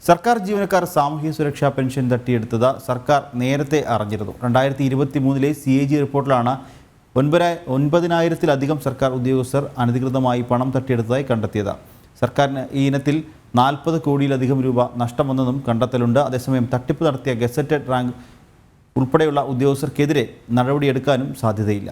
സർക്കാർ ജീവനക്കാർ സാമൂഹ്യ സുരക്ഷാ പെൻഷൻ തട്ടിയെടുത്തത് സർക്കാർ നേരത്തെ അറിഞ്ഞിരുന്നു. 2023 CAG റിപ്പോർട്ടിലാണ് 9,000-ത്തിലധികം സർക്കാർ ഉദ്യോഗസ്ഥർ അനധികൃതമായി പണം തട്ടിയെടുത്തതായി കണ്ടെത്തിയത്. സർക്കാരിന് ഈ ഇനത്തിൽ 40 കോടിയിലധികം രൂപ നഷ്ടം വന്നെന്നും കണ്ടെത്തലുണ്ട്. അതേസമയം തട്ടിപ്പ് നടത്തിയ ഗസറ്റഡ് റാങ്ക് ഉൾപ്പെടെയുള്ള ഉദ്യോഗസ്ഥർക്കെതിരെ നടപടിയെടുക്കാനും സാധ്യതയില്ല.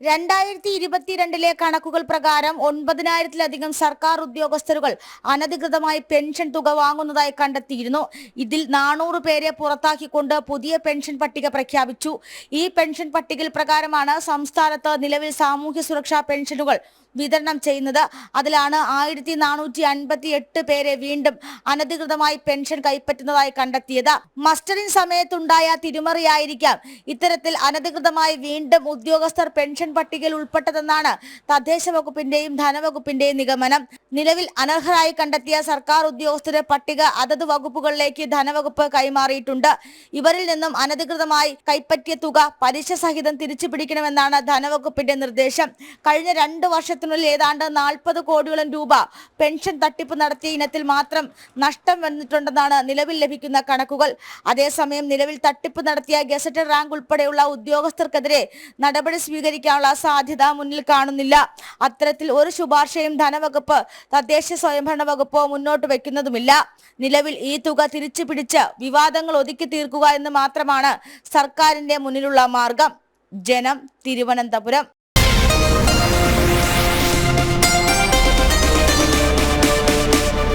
2022 കണക്കുകൾ പ്രകാരം 9,000-ത്തിലധികം സർക്കാർ ഉദ്യോഗസ്ഥരുകൾ അനധികൃതമായി പെൻഷൻ തുക വാങ്ങുന്നതായി കണ്ടെത്തിയിരുന്നു. ഇതിൽ 400 പേരെ പുറത്താക്കിക്കൊണ്ട് പുതിയ പെൻഷൻ പട്ടിക പ്രഖ്യാപിച്ചു. ഈ പെൻഷൻ പട്ടികയിൽ പ്രകാരമാണ് സംസ്ഥാനത്ത് നിലവിൽ സാമൂഹ്യ സുരക്ഷാ പെൻഷനുകൾ വിതരണം ചെയ്യുന്നത്. അതിലാണ് 1,458 പേരെ വീണ്ടും അനധികൃതമായി പെൻഷൻ കൈപ്പറ്റുന്നതായി കണ്ടെത്തിയത്. മസ്റ്ററിംഗ് സമയത്തുണ്ടായ തിരിമറിയായിരിക്കാം ഇത്തരത്തിൽ അനധികൃതമായി വീണ്ടും ഉദ്യോഗസ്ഥർ പെൻഷൻ പട്ടികയിൽ ഉൾപ്പെട്ടതെന്നാണ് തദ്ദേശ വകുപ്പിന്റെയും ധനവകുപ്പിന്റെയും നിഗമനം. നിലവിൽ അനർഹരായി കണ്ടെത്തിയ സർക്കാർ ഉദ്യോഗസ്ഥരുടെ പട്ടിക അതത് വകുപ്പുകളിലേക്ക് ധനവകുപ്പ് കൈമാറിയിട്ടുണ്ട്. ഇവരിൽ നിന്നും അനധികൃതമായി കൈപ്പറ്റിയ തുക പലിശ സഹിതം തിരിച്ചു പിടിക്കണമെന്നാണ് ധനവകുപ്പിന്റെ നിർദ്ദേശം. കഴിഞ്ഞ 2 വർഷത്തിനുള്ളിൽ ഏതാണ്ട് 40 കോടിയോളം രൂപ പെൻഷൻ തട്ടിപ്പ് നടത്തിയ ഇനത്തിൽ മാത്രം നഷ്ടം വന്നിട്ടുണ്ടെന്നാണ് നിലവിൽ ലഭിക്കുന്ന കണക്കുകൾ. അതേസമയം നിലവിൽ തട്ടിപ്പ് നടത്തിയ ഗസറ്റഡ് റാങ്ക് ഉൾപ്പെടെയുള്ള ഉദ്യോഗസ്ഥർക്കെതിരെ നടപടി സ്വീകരിക്കാനുള്ള സാധ്യത മുന്നിൽ കാണുന്നില്ല. അത്തരത്തിൽ ഒരു ശുപാർശയും ധനവകുപ്പ്, തദ്ദേശ സ്വയംഭരണ വകുപ്പോ മുന്നോട്ട് വെക്കുന്നതുമില്ല. നിലവിൽ ഈ തുക തിരിച്ചു പിടിച്ച് വിവാദങ്ങൾ ഒതുക്കി തീർക്കുക എന്ന് മാത്രമാണ് സർക്കാരിന്റെ മുന്നിലുള്ള മാർഗം. ജനം, തിരുവനന്തപുരം.